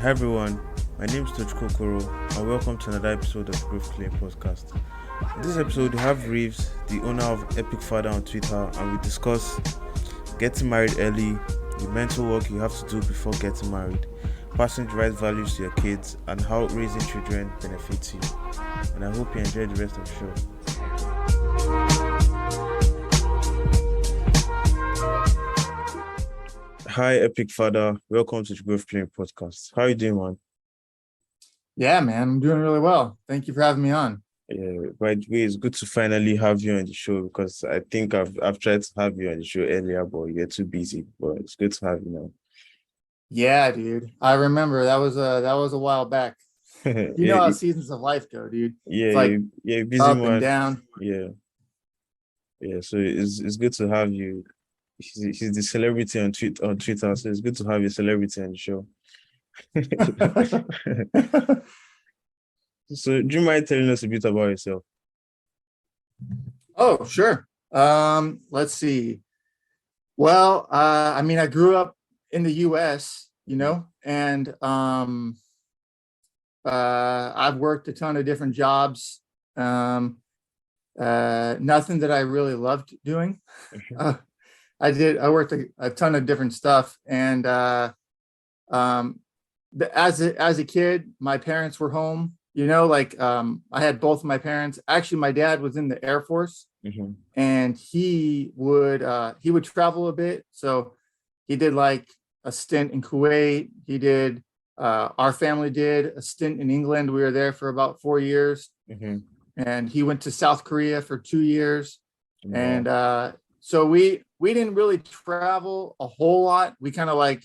Hi everyone, my name is Toch Kokoro and welcome to another episode of Growth Claim Podcast. In this episode, we have Reeves, the owner of Epic Father on Twitter, and we discuss getting married early, the mental work you have to do before getting married, passing the right values to your kids, and how raising children benefits you. And I hope you enjoy the rest of the show. Hi, Epic Father. Welcome to the Growth Claim Podcast. How are you doing, man? Yeah, man, I'm doing really well. Thank you for having me on. Yeah, by the way, it's good to finally have you on the show because I think I've tried to have you on the show earlier, but you're too busy. But it's good to have you now. Yeah, dude. I remember that was a while back. You know how seasons of life go, dude. It's like you're a busy up man. and down. Yeah. So it's good to have you. He's the celebrity on Twitter, so it's good to have a celebrity on the show. So do you mind telling us a bit about yourself? Oh, sure. Let's see. Well, I grew up in the US, and I've worked a ton of different jobs. Nothing that I really loved doing. I worked a ton of different stuff, and as a kid, my parents were home. I had both of my parents. Actually, my dad was in the Air Force, and he would travel a bit. So he did like a stint in Kuwait. He did. Our family did a stint in England. We were there for about 4 years, and he went to South Korea for 2 years, and so we didn't really travel a whole lot. We kind of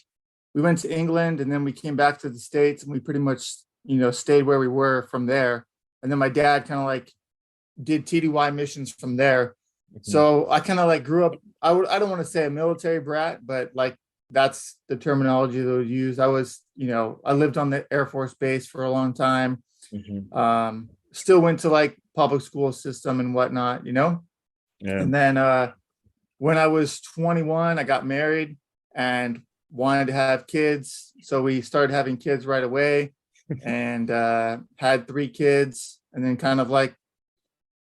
we went to England and then we came back to the States, and we pretty much, stayed where we were from there. And then my dad kind of did TDY missions from there. So I kind of grew up, I don't want to say a military brat, but that's the terminology that was used. I was, I lived on the Air Force base for a long time. Still went to public school system and whatnot, Yeah. And then when I was 21, I got married and wanted to have kids. So we started having kids right away and had 3 kids, and then kind of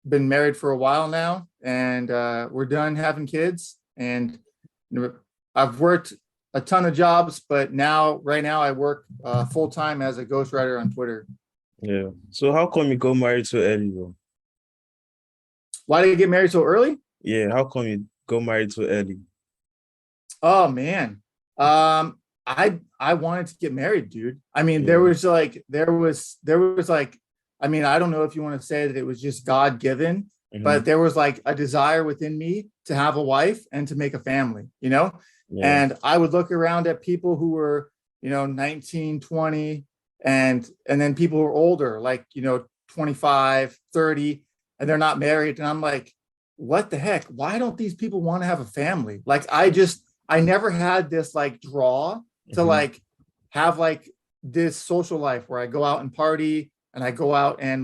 been married for a while now, and we're done having kids. And I've worked a ton of jobs, but right now I work full-time as a ghostwriter on Twitter. Yeah. So how come you got married so early, though? Why did you get married so early? Yeah, how come you got married so early? Oh man. I wanted to get married, dude. I mean, there was I don't know if you want to say that it was just God given, but there was a desire within me to have a wife and to make a family, And I would look around at people who were, 19, 20, and then people who were older, 25, 30, and they're not married. And I'm like, what the heck? Why don't these people want to have a family? I never had this draw to have this social life where I go out and party and I go out and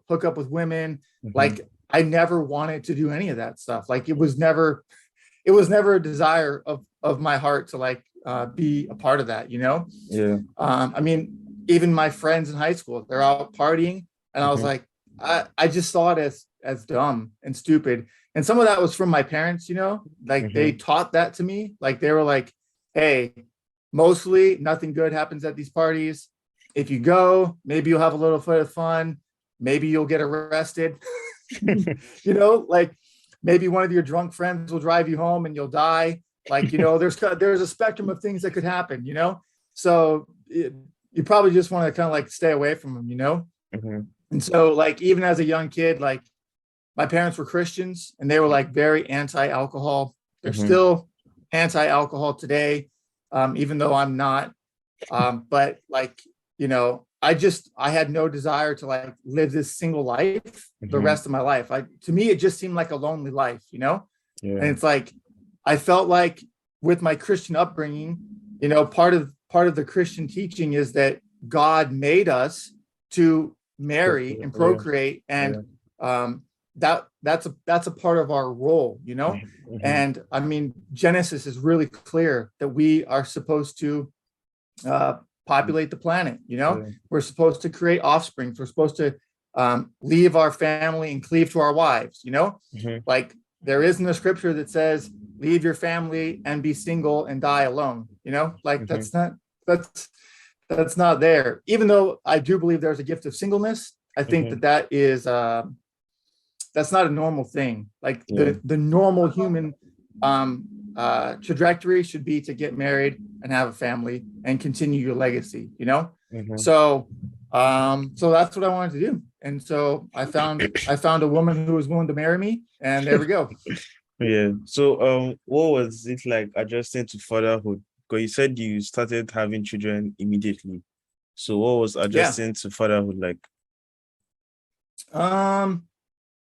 hook up with women. I never wanted to do any of that stuff. It was never a desire of my heart to be a part of that, Yeah. Even my friends in high school, they're out partying, and I was I just saw it as dumb and stupid. And some of that was from my parents, they taught that to me. They were hey, mostly nothing good happens at these parties. If you go, maybe you'll have a little bit of fun. Maybe you'll get arrested. Maybe one of your drunk friends will drive you home and you'll die. There's a spectrum of things that could happen, So you probably just want to kind of stay away from them, And so even as a young kid, my parents were Christians, and they were very anti-alcohol. They're still anti-alcohol today, even though I'm not. But I had no desire to live this single life the rest of my life. To me, it just seemed like a lonely life, And it's I felt with my Christian upbringing, part of the Christian teaching is that God made us to marry and procreate, and that's a part of our role, And Genesis is really clear that we are supposed to populate the planet. Yeah. We're supposed to create offspring. We're supposed to leave our family and cleave to our wives. Like there isn't a scripture that says leave your family and be single and die alone. Like that's not there. Even though I do believe there's a gift of singleness, I think that is that's not a normal thing. Like the normal human trajectory should be to get married and have a family and continue your legacy. So that's what I wanted to do, and so I found a woman who was willing to marry me, and there we go. Yeah. So what was it like adjusting to fatherhood? Because you said you started having children immediately. So what was adjusting to fatherhood like?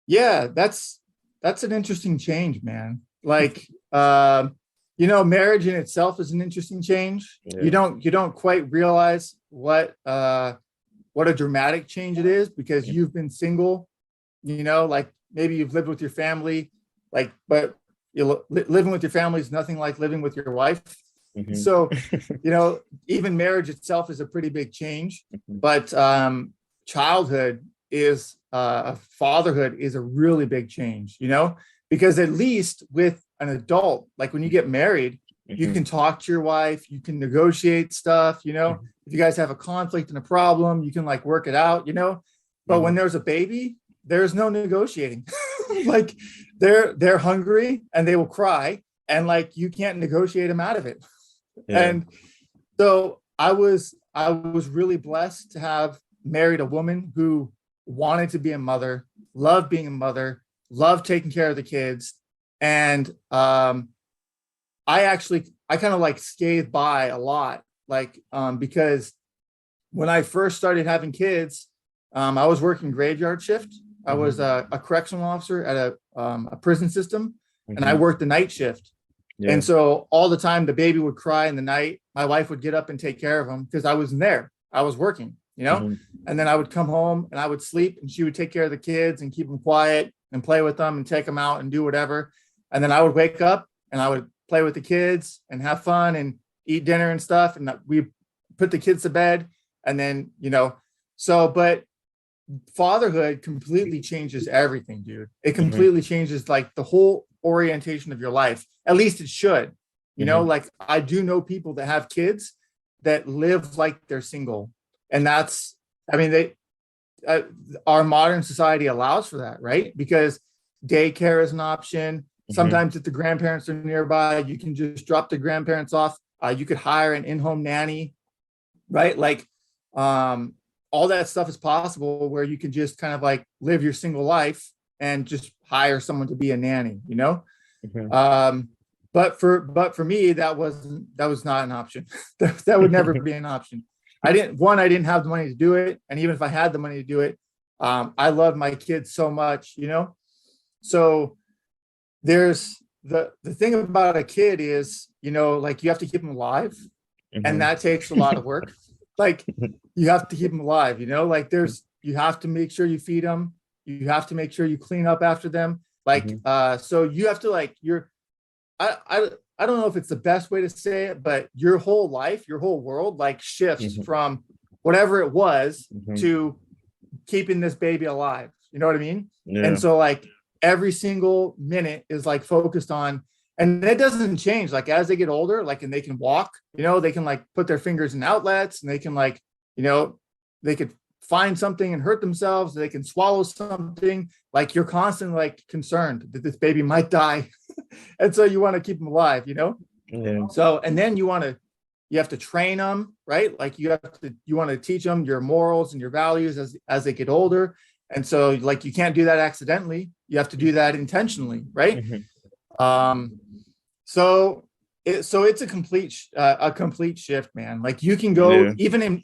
Yeah, that's an interesting change, man. Like marriage in itself is an interesting change. You don't quite realize what a dramatic change it is, because you've been single, like maybe you've lived with your family, but living with your family is nothing like living with your wife. So even marriage itself is a pretty big change. But childhood is fatherhood is a really big change, because at least with an adult, like when you get married, you can talk to your wife, you can negotiate stuff, if you guys have a conflict and a problem, you can like work it out, but when there's a baby, there's no negotiating. Like they're hungry and they will cry, and like you can't negotiate them out of it. And so I was really blessed to have married a woman who wanted to be a mother, loved being a mother, loved taking care of the kids. And I kind of like scathed by a lot, like because when I first started having kids, I was working graveyard shift. I was a correctional officer at a prison system, and I worked the night shift. And so all the time the baby would cry in the night, my wife would get up and take care of him because I wasn't there. I was working, and then I would come home and I would sleep, and she would take care of the kids and keep them quiet and play with them and take them out and do whatever. And then I would wake up and I would play with the kids and have fun and eat dinner and stuff. And we put the kids to bed. And then, but fatherhood completely changes everything, dude. It completely changes like the whole orientation of your life. At least it should, like I do know people that have kids that live like they're single. And that's, our modern society allows for that, right? Because daycare is an option. Sometimes if the grandparents are nearby, you can just drop the grandparents off. You could hire an in-home nanny, right? Like all that stuff is possible where you can just kind of like live your single life and just hire someone to be a nanny, But for me, that was not an option. That would never be an option. I didn't have the money to do it. And even if I had the money to do it, I love my kids so much, So there's the thing about a kid is, like you have to keep them alive, and that takes a lot of work. Like you have to keep them alive, like you have to make sure you feed them. You have to make sure you clean up after them. Like, so you have to like, I don't know if it's the best way to say it, but your whole life, your whole world, like shifts from whatever it was to keeping this baby alive. You know what I mean? Yeah. And so like every single minute is like focused on, and it doesn't change. Like as they get older, like, and they can walk, they can like put their fingers in outlets, and they can like, they could find something and hurt themselves. They can swallow something. Like you're constantly like concerned that this baby might die. And so you want to keep them alive, Yeah. So, and then you have to train them, right? Like you want to teach them your morals and your values as they get older. And so like, you can't do that accidentally. You have to do that intentionally. Right. So it's a complete shift, man. Like you can go even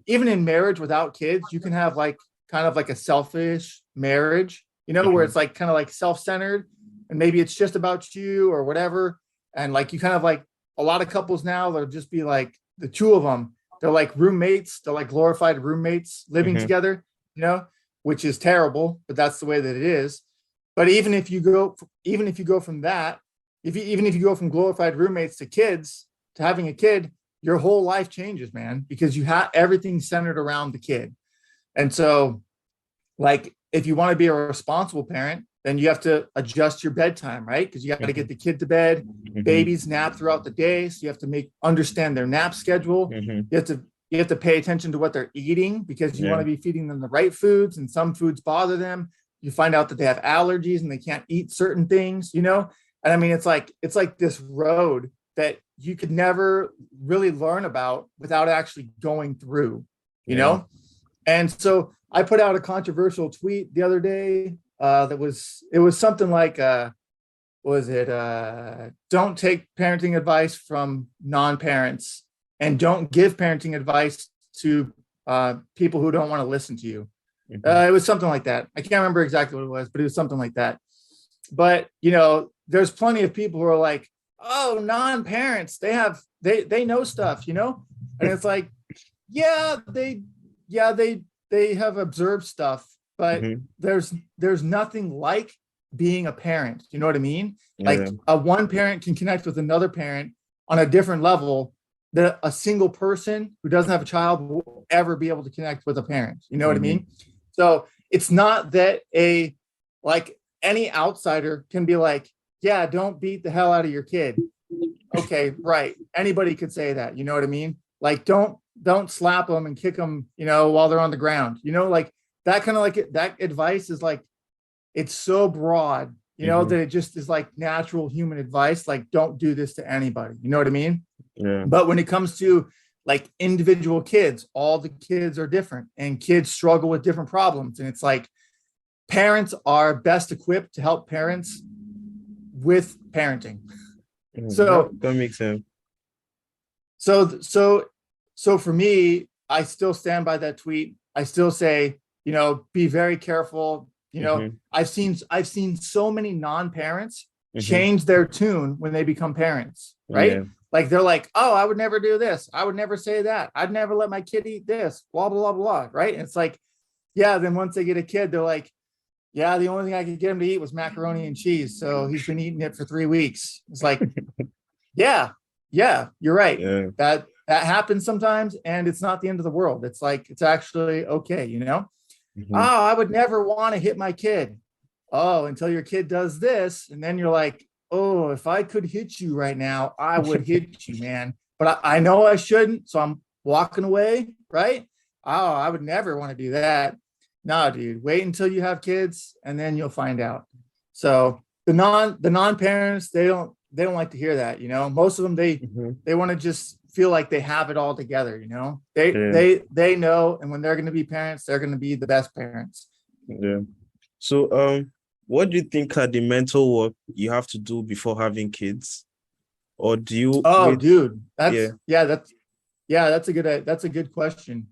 in marriage without kids, you can have like kind of like a selfish marriage, where it's like kind of like self-centered, and maybe it's just about you or whatever. And like you kind of like a lot of couples now, they'll just be like the two of them. They're like roommates. They're like glorified roommates living together, which is terrible, but that's the way that it is. But even if you go from that, even if you go from glorified roommates to kids, to having a kid, your whole life changes, man, because you have everything centered around the kid. And so, like, if you want to be a responsible parent, then you have to adjust your bedtime, right? Because you got to get the kid to bed. Babies nap throughout the day, so you have to understand their nap schedule. You have to pay attention to what they're eating, because you want to be feeding them the right foods, and some foods bother them. You find out that they have allergies and they can't eat certain things, you know? And I mean, it's like this road that you could never really learn about without actually going through, you know? And so I put out a controversial tweet the other day it was something like, don't take parenting advice from non-parents, and don't give parenting advice to people who don't want to listen to you. It was something like that. I can't remember exactly what it was, but it was something like that. But, you know, there's plenty of people who are like, oh, non-parents, they know stuff, you know? And it's like, they have observed stuff, but there's nothing like being a parent. You know what I mean? Like one parent can connect with another parent on a different level that a single person who doesn't have a child will ever be able to connect with a parent. You know what I mean? So it's not that any outsider can be like, yeah, don't beat the hell out of your kid. Okay, right. Anybody could say that. You know what I mean? Like, don't slap them and kick them, you know, while they're on the ground. You know, like that kind of like that advice is like, it's so broad, you know, that it just is like natural human advice. Like, don't do this to anybody. You know what I mean? Yeah. But when it comes to like individual kids, all the kids are different, and kids struggle with different problems. And it's like, parents are best equipped to help parents with parenting. So that makes sense. So for me, I still stand by that tweet. I still say, you know, be very careful. You know, I've seen so many non-parents change their tune when they become parents, right? Yeah. Like, they're like, oh, I would never do this. I would never say that. I'd never let my kid eat this, blah, blah, blah, blah, right? And it's like, yeah, then once they get a kid, they're like, yeah, the only thing I could get him to eat was macaroni and cheese. So he's been eating it for 3 weeks. It's like, yeah, you're right. Yeah. That happens sometimes, and it's not the end of the world. It's like, it's actually okay, you know? Oh, I would never want to hit my kid. Oh, until your kid does this. And then you're like, oh, if I could hit you right now, I would hit you, man. But I know I shouldn't, so I'm walking away, right? Oh, I would never want to do that. No, dude, wait until you have kids, and then you'll find out. So the non-parents, they don't like to hear that, you know. Most of them, they want to just feel like they have it all together, you know. They know, and when they're going to be parents, they're going to be the best parents. Yeah. So what do you think are the mental work you have to do before having kids? Or do you dude, that's a good question.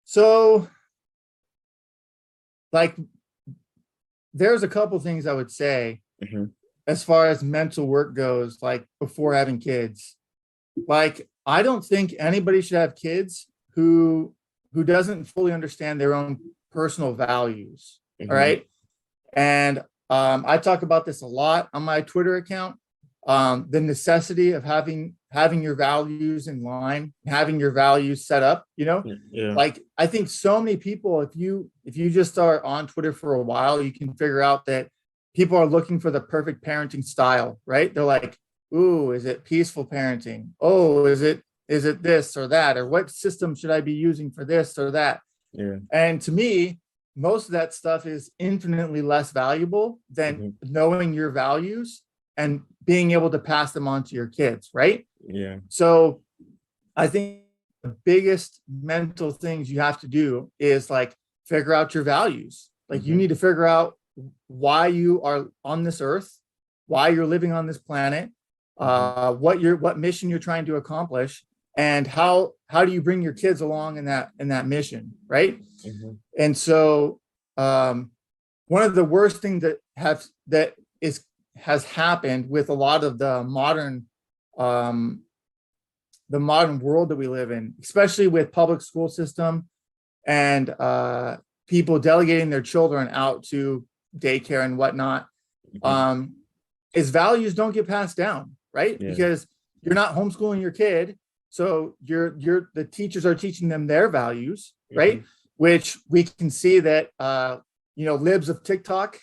So, like, there's a couple things I would say as far as mental work goes, like, before having kids. Like, I don't think anybody should have kids who doesn't fully understand their own personal values. All right. And I talk about this a lot on my Twitter account. The necessity of having your values in line, having your values set up, you know. Like, I think so many people, if you just are on Twitter for a while, you can figure out that people are looking for the perfect parenting style, right? They're like, ooh, is it peaceful parenting? Oh, is it this or that? Or what system should I be using for this or that? Yeah. And to me, most of that stuff is infinitely less valuable than knowing your values and being able to pass them on to your kids, right? Yeah. So I think the biggest mental things you have to do is like figure out your values. Like, you need to figure out why you are on this earth, why you're living on this planet, what mission you're trying to accomplish, and how do you bring your kids along in that mission, right? And so one of the worst things that has happened with a lot of the modern world that we live in, especially with public school system and people delegating their children out to daycare and whatnot, is values don't get passed down, right? Yeah. Because you're not homeschooling your kid, So the teachers are teaching them their values, right? Which we can see that libs of TikTok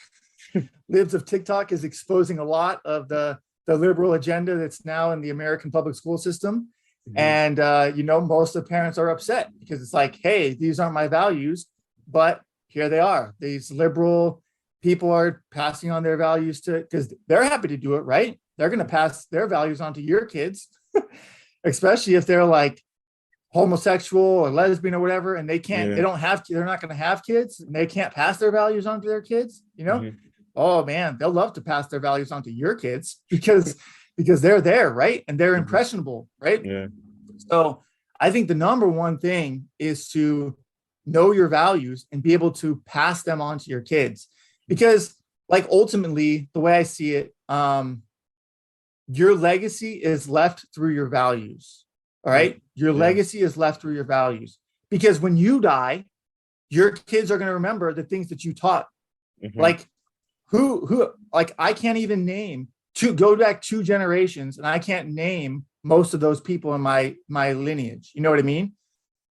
is exposing a lot of the liberal agenda that's now in the American public school system. And most of the parents are upset because it's like, hey, these aren't my values, but here they are. These liberal people are passing on their values because they're happy to do it, right? They're going to pass their values on to your kids, especially if they're like homosexual or lesbian or whatever, and they're not going to have kids, and they can't pass their values on to their kids, Oh man, they'll love to pass their values on to your kids because they're there, right? And they're impressionable, right? Yeah. So I think the number one thing is to know your values and be able to pass them on to your kids. Because like ultimately, the way I see it, your legacy is left through your values. All right. Your legacy is left through your values. Because when you die, your kids are going to remember the things that you taught. Like who like I can't even name go back 2 generations, and I can't name most of those people in my lineage. You know what I mean?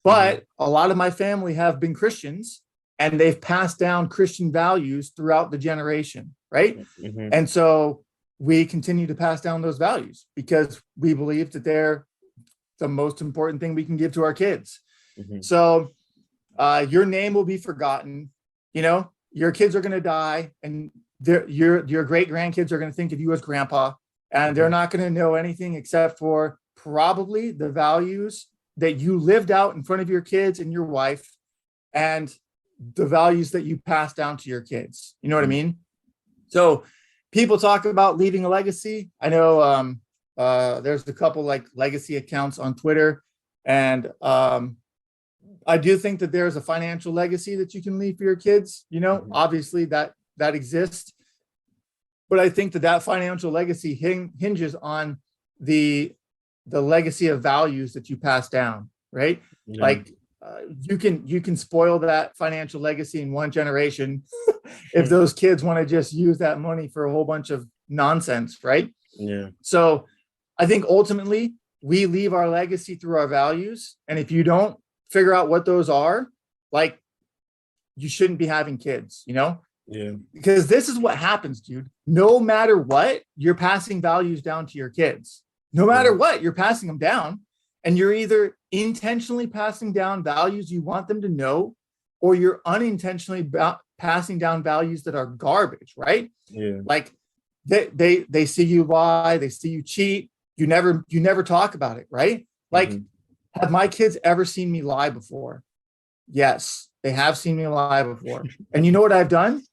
But a lot of my family have been Christians, and they've passed down Christian values throughout the generation, right? And so we continue to pass down those values because we believe that they're the most important thing we can give to our kids. So your name will be forgotten. Your kids are going to die, and your great grandkids are going to think of you as grandpa, and they're not going to know anything except for probably the values that you lived out in front of your kids and your wife, and the values that you passed down to your kids. You know what I mean? So people talk about leaving a legacy. I know there's a couple like legacy accounts on Twitter, and I do think that there's a financial legacy that you can leave for your kids. Obviously that exists, but I think that financial legacy hinges on the legacy of values that you pass down, right? Like you can spoil that financial legacy in one generation if those kids want to just use that money for a whole bunch of nonsense, right? So I think ultimately we leave our legacy through our values, and if you don't figure out what those are, like, you shouldn't be having kids, because this is what happens, dude. No matter what, you're passing values down to your kids. No matter what, you're passing them down, and you're either intentionally passing down values you want them to know, or you're unintentionally passing down values that are garbage, right? Like they see you lie, they see you cheat, you never talk about it, right? Like, have my kids ever seen me lie before? Yes, they have seen me lie before. And you know what I've done?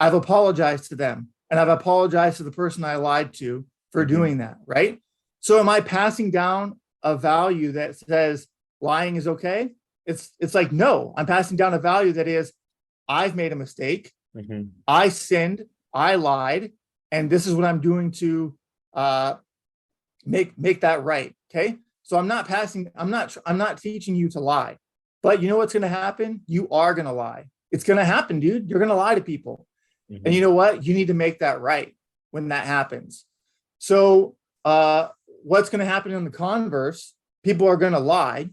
I've apologized to them, and I've apologized to the person I lied to for doing that, right? So am I passing down a value that says lying is okay? It's like, no, I'm passing down a value that is, I've made a mistake. I sinned, I lied, and this is what I'm doing to make that right. Okay. So I'm not teaching you to lie, but you know what's going to happen? You are going to lie. It's going to happen, dude. You're going to lie to people. And you know what? You need to make that right when that happens. So what's going to happen in the converse? People are going to lie,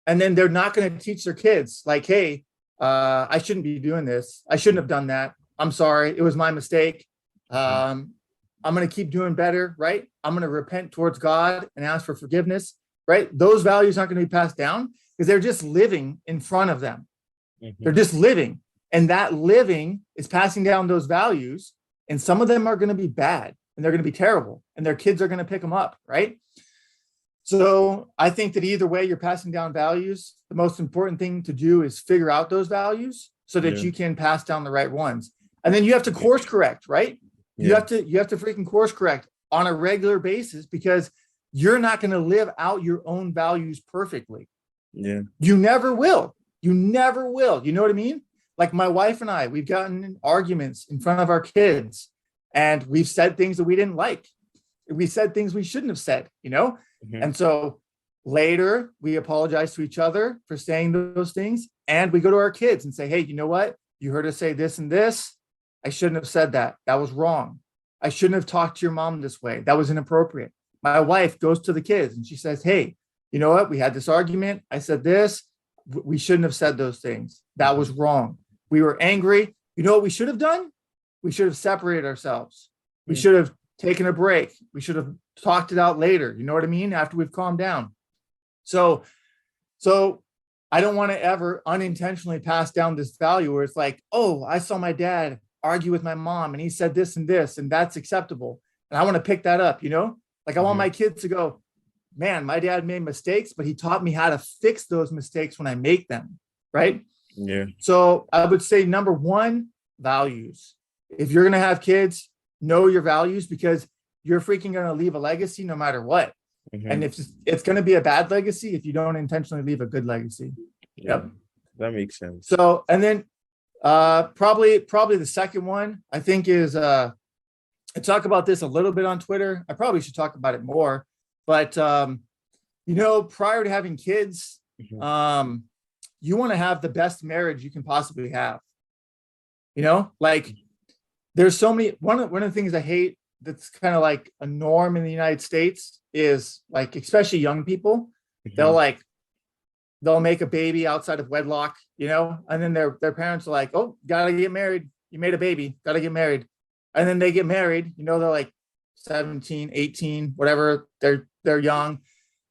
and then they're not going to teach their kids like, hey, I shouldn't be doing this. I shouldn't have done that. I'm sorry. It was my mistake. I'm going to keep doing better, right? I'm going to repent towards God and ask for forgiveness, right? Those values aren't going to be passed down because they're just living in front of them. They're just living. And that living is passing down those values. And some of them are going to be bad, and they're going to be terrible, and their kids are going to pick them up, right? So I think that either way, you're passing down values. The most important thing to do is figure out those values so that you can pass down the right ones. And then you have to course correct, right? You have to freaking course correct on a regular basis, because you're not going to live out your own values perfectly. You never will. You never will. You know what I mean? Like my wife and I, we've gotten in arguments in front of our kids, and we've said things that we didn't like. We said things we shouldn't have said, And so later we apologize to each other for saying those things. And we go to our kids and say, hey, you know what? You heard us say this and this. I shouldn't have said that. That was wrong. I shouldn't have talked to your mom this way. That was inappropriate. My wife goes to the kids and she says, hey, you know what? We had this argument. I said this. We shouldn't have said those things. That was wrong. We were angry. You know what we should have done? We should have separated ourselves. We should have taken a break. We should have talked it out later. You know what I mean? After we've calmed down. So I don't want to ever unintentionally pass down this value where it's like, oh, I saw my dad argue with my mom and he said this, and that's acceptable. And I want to pick that up, you know? Like I want my kids to go, man, my dad made mistakes, but he taught me how to fix those mistakes when I make them, right? Yeah. So I would say number one, values. If you're going to have kids, know your values, because you're freaking going to leave a legacy no matter what. And if it's going to be a bad legacy if you don't intentionally leave a good legacy. Yeah, yep. That makes sense. So, and then probably the second one I think is I talk about this a little bit on Twitter. I probably should talk about it more, but you know, prior to having kids, you want to have the best marriage you can possibly have. You know, like there's so many, one of the things I hate that's kind of like a norm in the United States is like, especially young people, they'll make a baby outside of wedlock, you know, and then their parents are like, oh, gotta get married. You made a baby, gotta get married. And then they get married, you know, they're like 17, 18, whatever, they're young.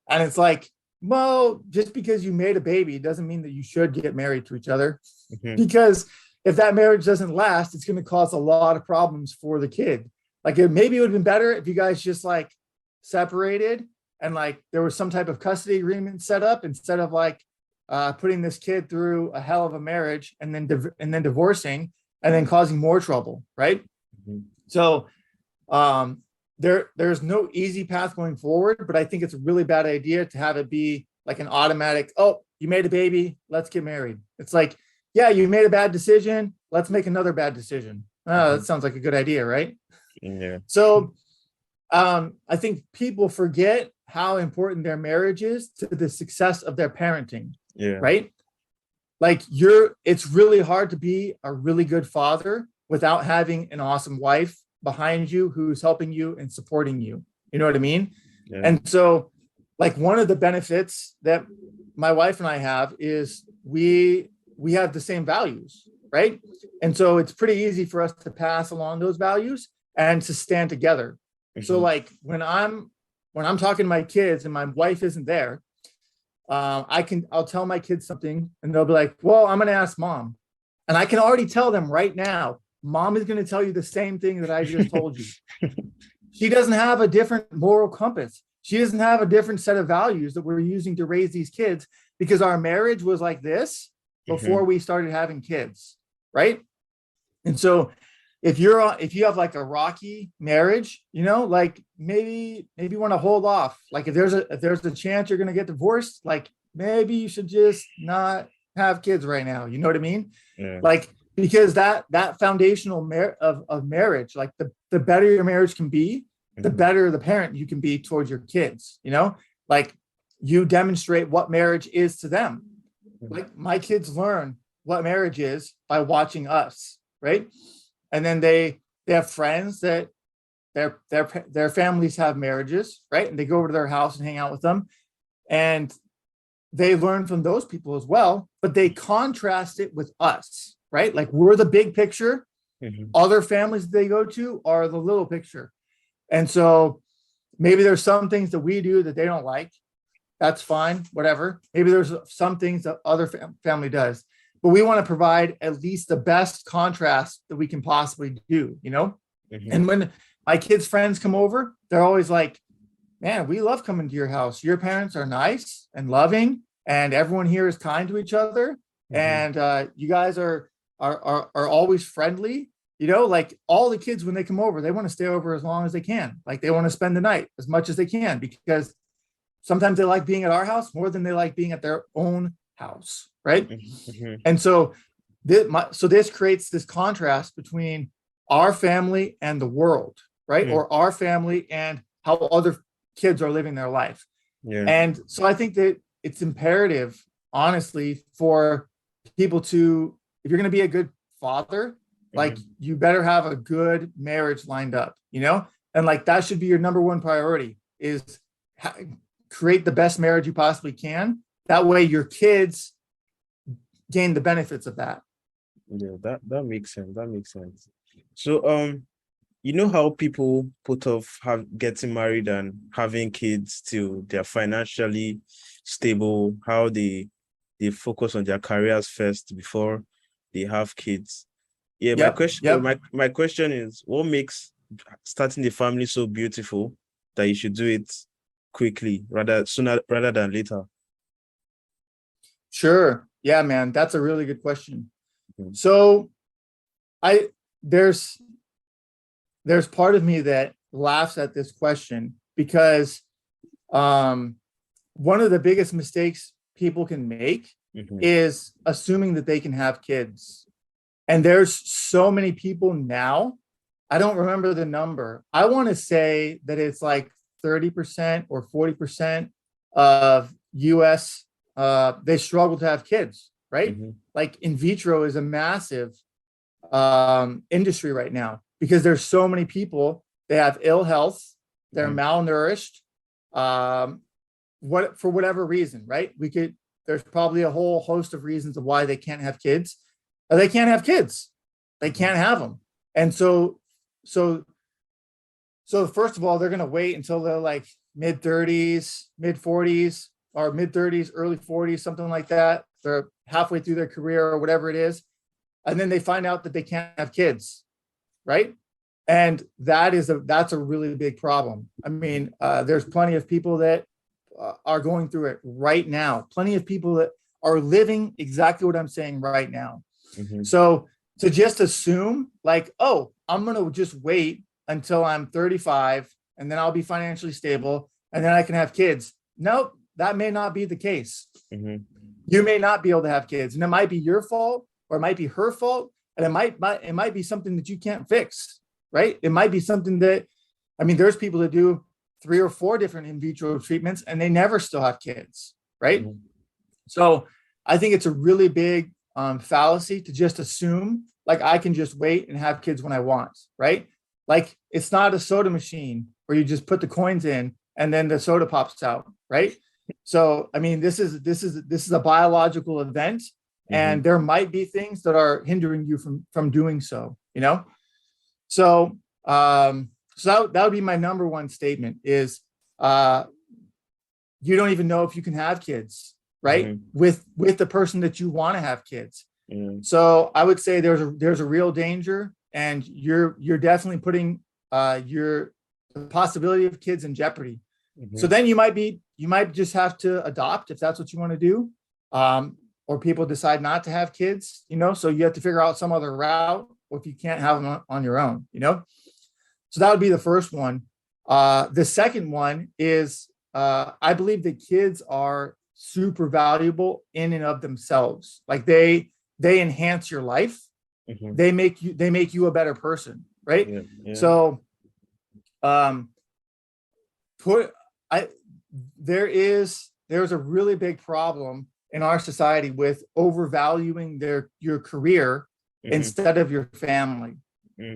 And it's like, well, just because you made a baby doesn't mean that you should get married to each other. Because if that marriage doesn't last, it's going to cause a lot of problems for the kid. Like maybe it would have been better if you guys just like separated and like there was some type of custody agreement set up instead of like putting this kid through a hell of a marriage and then divorcing and then causing more trouble, right? So there's no easy path going forward, but I think it's a really bad idea to have it be like an automatic, oh, you made a baby, let's get married. It's like, yeah, you made a bad decision, let's make another bad decision. That sounds like a good idea, right? Yeah. So I think people forget how important their marriage is to the success of their parenting. Yeah. Right? Like it's really hard to be a really good father without having an awesome wife behind you who's helping you and supporting you. You know what I mean? Yeah. And so like one of the benefits that my wife and I have is we have the same values, right? And so it's pretty easy for us to pass along those values and to stand together. So like when I'm talking to my kids and my wife isn't there, I'll tell my kids something and they'll be like, well, I'm going to ask mom. And I can already tell them right now, mom is going to tell you the same thing that I just told you. She doesn't have a different moral compass. She doesn't have a different set of values that we're using to raise these kids because our marriage was like this before we started having kids. Right. And so if you have like a rocky marriage, you know, like maybe you want to hold off. Like if there's a chance you're going to get divorced, like maybe you should just not have kids right now. You know what I mean? Yeah. Like, because that foundational of marriage, like the better your marriage can be, the better the parent you can be towards your kids, you know, like you demonstrate what marriage is to them. Like my kids learn what marriage is by watching us. Right. And then they have friends that their families have marriages, right? And they go over to their house and hang out with them. And they learn from those people as well, but they contrast it with us, right? Like we're the big picture. Other families they go to are the little picture. And so maybe there's some things that we do that they don't like. That's fine, whatever. Maybe there's some things that other family does. But we want to provide at least the best contrast that we can possibly do, you know? And when my kids' friends come over, they're always like, man, we love coming to your house. Your parents are nice and loving, and everyone here is kind to each other. And you guys are always friendly. You know, like all the kids, when they come over, they want to stay over as long as they can. Like they want to spend the night as much as they can, because sometimes they like being at our house more than they like being at their own house. Right. And so this creates this contrast between our family and the world, right? Or our family and how other kids are living their life. Yeah. And so I think that it's imperative, honestly, for people to, if you're going to be a good father, like you better have a good marriage lined up, you know? And like that should be your number one priority, is create the best marriage you possibly can. That way your kids gain the benefits of that. Yeah, that makes sense. That makes sense. So you know how people put off getting married and having kids till they're financially stable, how they focus on their careers first before they have kids. Yeah, my Yep. question Yep. my question is, what makes starting the family so beautiful that you should do it quickly sooner rather than later? Sure. Yeah, man. That's a really good question. Mhm. So I there's part of me that laughs at this question because one of the biggest mistakes people can make is assuming that they can have kids. And there's so many people now. I don't remember the number. I want to say that it's like 30% or 40% of US they struggle to have kids, right? Like in vitro is a massive industry right now because there's so many people. They have ill health, they're malnourished, for whatever reason, right? There's probably a whole host of reasons of why they can't have kids. They can't have kids. They can't have them. And so first of all, they're going to wait until they're like mid 30s, mid 40s, or mid 30s, early 40s, something like that. They're halfway through their career or whatever it is. And then they find out that they can't have kids, right? And that's a really big problem. I mean, there's plenty of people that are going through it right now. Plenty of people that are living exactly what I'm saying right now. So to just assume like, oh, I'm going to just wait until I'm 35 and then I'll be financially stable and then I can have kids. Nope, that may not be the case. You may not be able to have kids, and it might be your fault or it might be her fault, and it might be something that you can't fix, right? It might be something that, I mean, there's people that do 3 or 4 different in vitro treatments and they never still have kids, right? So I think it's a really big fallacy to just assume like I can just wait and have kids when I want, right? Like it's not a soda machine where you just put the coins in and then the soda pops out, right? So I mean, this is a biological event, and there might be things that are hindering you from doing so, you know. So so that would be my number one statement is you don't even know if you can have kids, right? With the person that you want to have kids. So I would say there's a real danger, and you're definitely putting the possibility of kids in jeopardy. So then you might just have to adopt if that's what you want to do. Or people decide not to have kids, you know, so you have to figure out some other route, or if you can't have them on your own, you know. So that would be the first one. The second one is I believe that kids are super valuable in and of themselves. Like they enhance your life. They make you a better person, right? So there's a really big problem in our society with overvaluing your career instead of your family.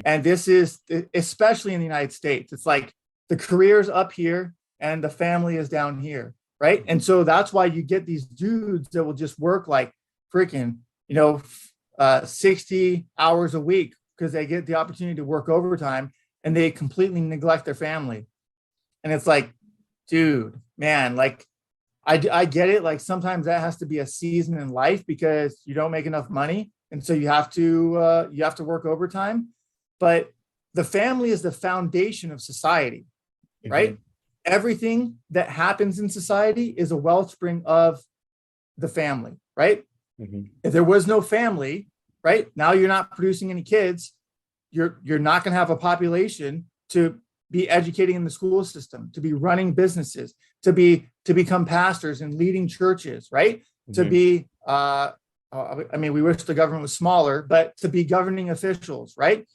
And this is especially in the United States. It's like the career's up here and the family is down here, right? And so that's why you get these dudes that will just work like freaking, 60 hours a week because they get the opportunity to work overtime and they completely neglect their family. And it's like, dude, man, like I get it. Like sometimes that has to be a season in life because you don't make enough money. And so you have to work overtime. But the family is the foundation of society, right? Everything that happens in society is a wellspring of the family, right? If there was no family, right, now you're not producing any kids, you're not going to have a population to be educating in the school system, to be running businesses, to become pastors and leading churches, right? To be I mean, we wish the government was smaller, but to be governing officials, right?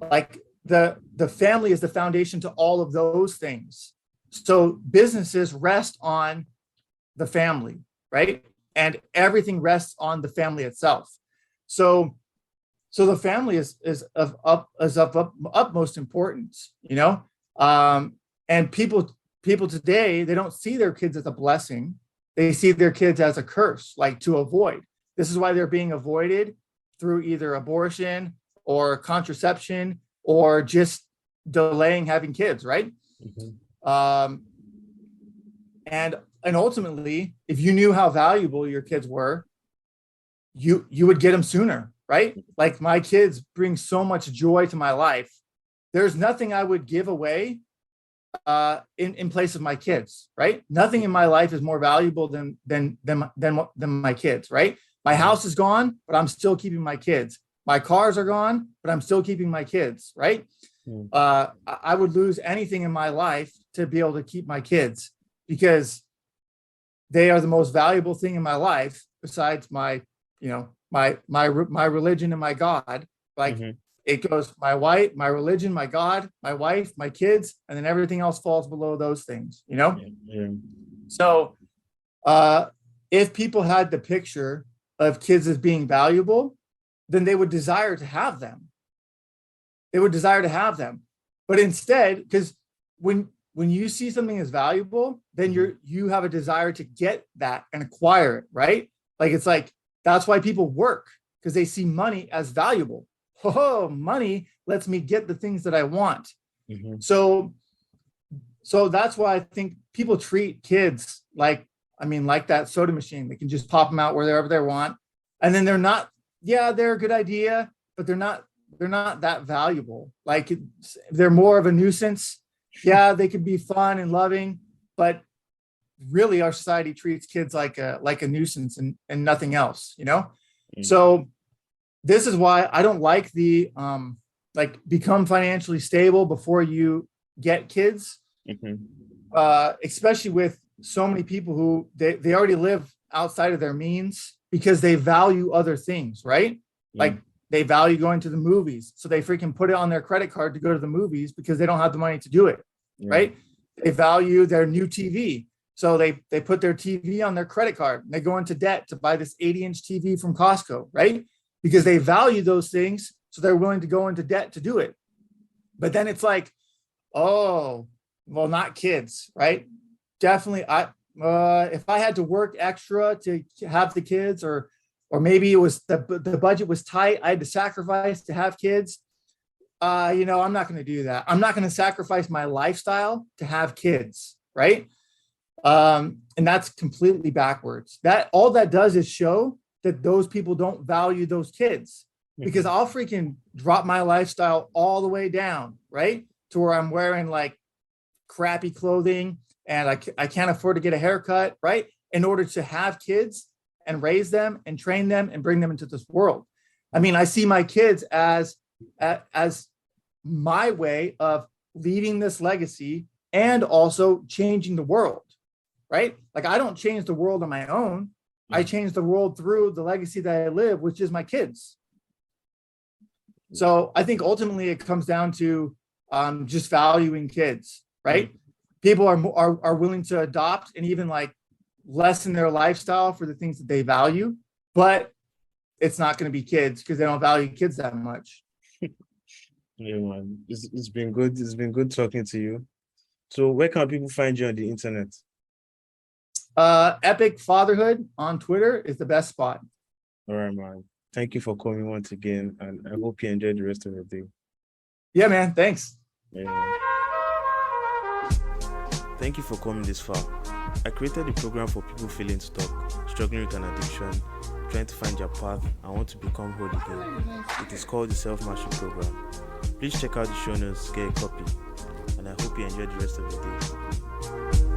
Like the family is the foundation to all of those things. So businesses rest on the family, right? And everything rests on the family itself. So the family is of utmost importance, you know? And people people today, they don't see their kids as a blessing. They see their kids as a curse, like to avoid. This is why they're being avoided through either abortion or contraception or just delaying having kids, right? And ultimately, if you knew how valuable your kids were, you would get them sooner, right? Like my kids bring so much joy to my life. There's nothing I would give away in place of my kids, right? Nothing in my life is more valuable than my kids, right? My house is gone, but I'm still keeping my kids. My cars are gone, but I'm still keeping my kids, right? I would lose anything in my life to be able to keep my kids, because they are the most valuable thing in my life besides my, my religion and my God. Like it goes my wife, my religion, my God, my wife, my kids, and then everything else falls below those things, So if people had the picture of kids as being valuable, then they would desire to have them. But instead, because when you see something as valuable, then you have a desire to get that and acquire it, right? Like it's like, that's why people work, because they see money as valuable. Oh, money lets me get the things that I want. So that's why I think people treat kids like that soda machine. They can just pop them out wherever they want. And then they're a good idea, but they're not that valuable. Like they're more of a nuisance. Yeah, they could be fun and loving, but really our society treats kids like a nuisance and nothing else, So this is why I don't like the become financially stable before you get kids, especially with so many people who they already live outside of their means because they value other things, right? Like they value going to the movies, so they freaking put it on their credit card to go to the movies because they don't have the money to do it, right? They value their new TV, so they put their TV on their credit card and they go into debt to buy this 80-inch TV from Costco, right? Because they value those things, so they're willing to go into debt to do it. But then it's like, oh, well, not kids, right? Definitely, if I had to work extra to have the kids, or maybe it was the budget was tight, I had to sacrifice to have kids. I'm not going to do that. I'm not going to sacrifice my lifestyle to have kids, right? And that's completely backwards. That all that does is show that those people don't value those kids, because I'll freaking drop my lifestyle all the way down, right? To where I'm wearing like crappy clothing and I can't afford to get a haircut, right? In order to have kids and raise them and train them and bring them into this world. I mean, I see my kids as my way of leaving this legacy and also changing the world, right? Like I don't change the world on my own. I change the world through the legacy that I live, which is my kids. So I think ultimately it comes down to just valuing kids, right? People are willing to adopt and even like lessen their lifestyle for the things that they value, but it's not going to be kids because they don't value kids that much. Yeah, man. It's been good. It's been good talking to you. So where can people find you on the internet? Epic Fatherhood on Twitter is the best spot. All right, man. Thank you for coming once again, and I hope you enjoy the rest of your day. Yeah, man. Thanks. Yeah. Thank you for coming this far. I created the program for people feeling stuck, struggling with an addiction, trying to find their path, and want to become whole again. It is called the Self-Mastery Program. Please check out the show notes to get a copy, and I hope you enjoy the rest of your day.